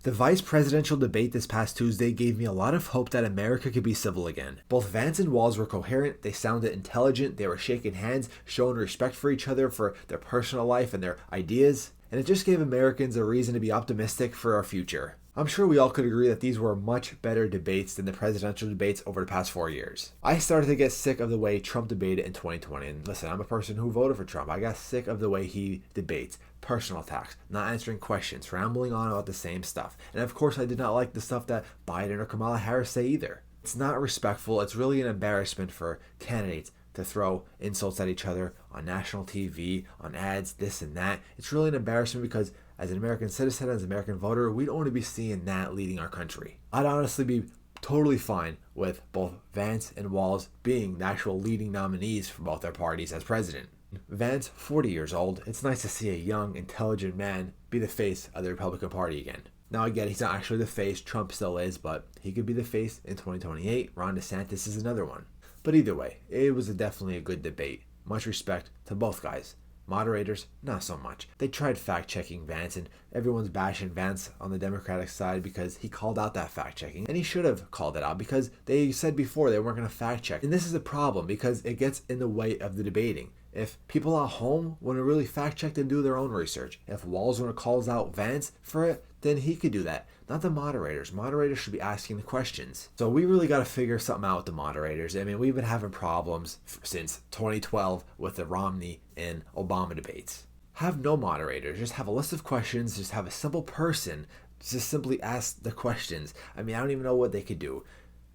The vice presidential debate this past Tuesday gave me a lot of hope that America could be civil again. Both Vance and Walz were coherent, they sounded intelligent, they were shaking hands, showing respect for each other for their personal life and their ideas, and it just gave Americans a reason to be optimistic for our future. I'm sure we all could agree that these were much better debates than the presidential debates over the past 4 years. I started to get sick of the way Trump debated in 2020, and listen, I'm a person who voted for Trump. I got sick of the way he debates. Personal attacks, not answering questions, rambling on about the same stuff. And of course, I did not like the stuff that Biden or Kamala Harris say either. It's not respectful. It's really an embarrassment for candidates to throw insults at each other on national TV, on ads, this and that. It's really an embarrassment because as an American citizen, as an American voter, we don't want to be seeing that leading our country. I'd honestly be totally fine with both Vance and Walz being the actual leading nominees for both their parties as president. Vance, 40 years old, it's nice to see a young, intelligent man be the face of the Republican Party again. Now again, he's not actually the face, Trump still is, but he could be the face in 2028. Ron DeSantis is another one. But either way, it was definitely a good debate. Much respect to both guys. Moderators, not so much. They tried fact-checking Vance, and everyone's bashing Vance on the Democratic side because he called out that fact-checking. And he should have called it out because they said before they weren't going to fact-check. And this is a problem because it gets in the way of the debating. If people at home want to really fact-check and do their own research, if Walz want to calls out Vance for it, then he could do that. Not the moderators. Moderators should be asking the questions. So we really got to figure something out with the moderators. I mean, we've been having problems since 2012 with the Romney and Obama debates. Have no moderators. Just have a list of questions. Just have a simple person just simply ask the questions. I mean, I don't even know what they could do.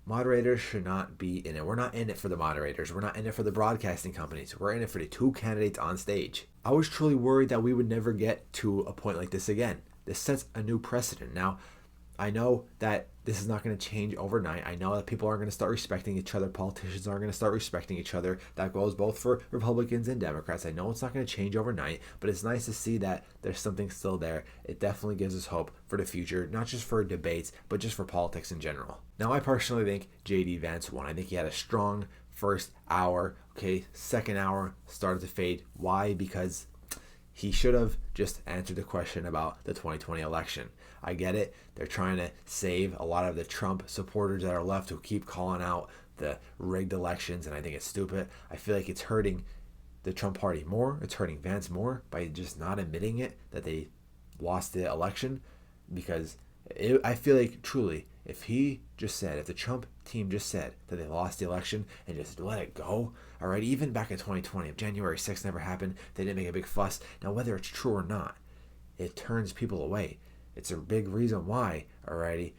Moderators should not be in it. We're not in it for the moderators. We're not in it for the broadcasting companies. We're in it for the two candidates on stage. I was truly worried that we would never get to a point like this again. This sets a new precedent. Now, I know that this is not going to change overnight. I know that people aren't going to start respecting each other. Politicians aren't going to start respecting each other. That goes both for Republicans and Democrats. I know it's not going to change overnight, but it's nice to see that there's something still there. It definitely gives us hope for the future, not just for debates, but just for politics in general. Now, I personally think J.D. Vance won. I think he had a strong first hour. Okay, second hour started to fade. Why? Because he should have just answered the question about the 2020 election. I get it. They're trying to save a lot of the Trump supporters that are left who keep calling out the rigged elections, and I think it's stupid. I feel like it's hurting the Trump party more. It's hurting Vance more by just not admitting it, that they lost the election. Because I feel like truly, if the Trump team just said that they lost the election and just let it go, all right, even back in 2020, if January 6th never happened, they didn't make a big fuss. Now, whether it's true or not, it turns people away. It's a big reason why, alrighty,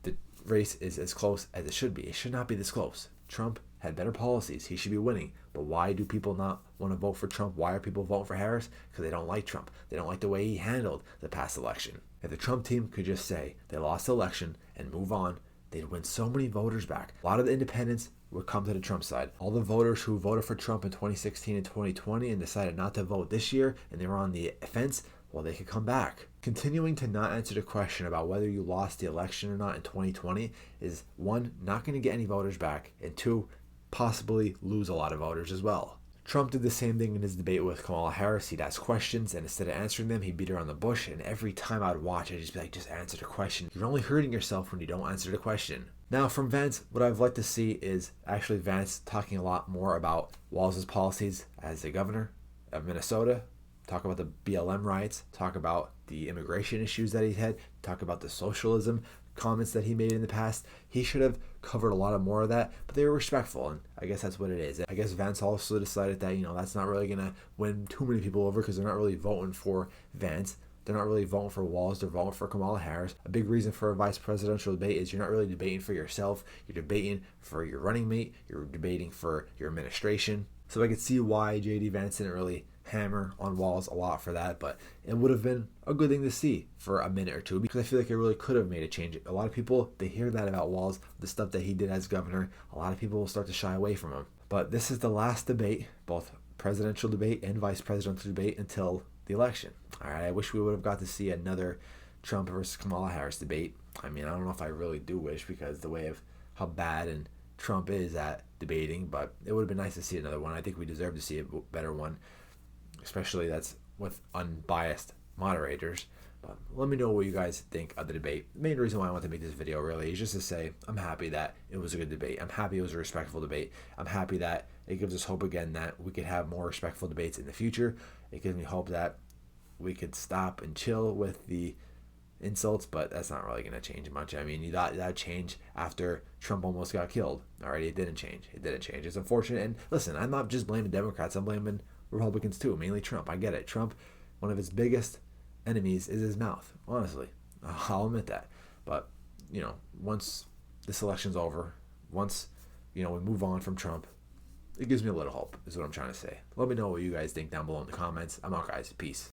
the race is as close as it should be. It should not be this close. Trump had better policies. He should be winning. But why do people not want to vote for Trump? Why are people voting for Harris? Because they don't like Trump. They don't like the way he handled the past election. If the Trump team could just say they lost the election and move on, they'd win so many voters back. A lot of the independents would come to the Trump side. All the voters who voted for Trump in 2016 and 2020 and decided not to vote this year and they were on the fence, well, they could come back. Continuing to not answer the question about whether you lost the election or not in 2020 is, one, not going to get any voters back, and two, possibly lose a lot of voters as well. Trump did the same thing in his debate with Kamala Harris. He'd ask questions, and instead of answering them, he'd beat around the bush, and every time I'd watch, I'd just be like, just answer the question. You're only hurting yourself when you don't answer the question. Now, from Vance, what I'd like to see is actually Vance talking a lot more about Walz's policies as the governor of Minnesota, talk about the BLM riots, talk about the immigration issues that he had, talk about the socialism comments that he made in the past. He should have covered a lot more of that, but they were respectful, and I guess that's what it is. I guess Vance also decided that, that's not really going to win too many people over because they're not really voting for Vance. They're not really voting for Walz. They're voting for Kamala Harris. A big reason for a vice presidential debate is you're not really debating for yourself. You're debating for your running mate. You're debating for your administration. So I could see why J.D. Vance didn't really hammer on Walz a lot for that, but it would have been a good thing to see for a minute or two because I feel like it really could have made a change. A lot of people, they hear that about Walz, the stuff that he did as governor, a lot of people will start to shy away from him. But this is the last debate, both presidential debate and vice presidential debate, until the election. All right, I wish we would have got to see another Trump versus Kamala Harris debate. I mean, I don't know if I really do wish because the way of how bad and Trump is at debating, but it would have been nice to see another one. I think we deserve to see a better one, especially that's with unbiased moderators. But let me know what you guys think of the debate. The main reason why I want to make this video really is just to say I'm happy that it was a good debate. I'm happy it was a respectful debate. I'm happy that it gives us hope again that we could have more respectful debates in the future. It gives me hope that we could stop and chill with the insults, but that's not really going to change much. I mean, that changed after Trump almost got killed. Alrighty, it didn't change. It's unfortunate. And listen, I'm not just blaming Democrats. I'm blaming Republicans too, mainly Trump. I get it. Trump, one of his biggest enemies is his mouth. Honestly, I'll admit that. But once this election's over, once we move on from Trump, it gives me a little hope. Is what I'm trying to say. Let me know what you guys think down below in the comments. I'm out, guys. Peace.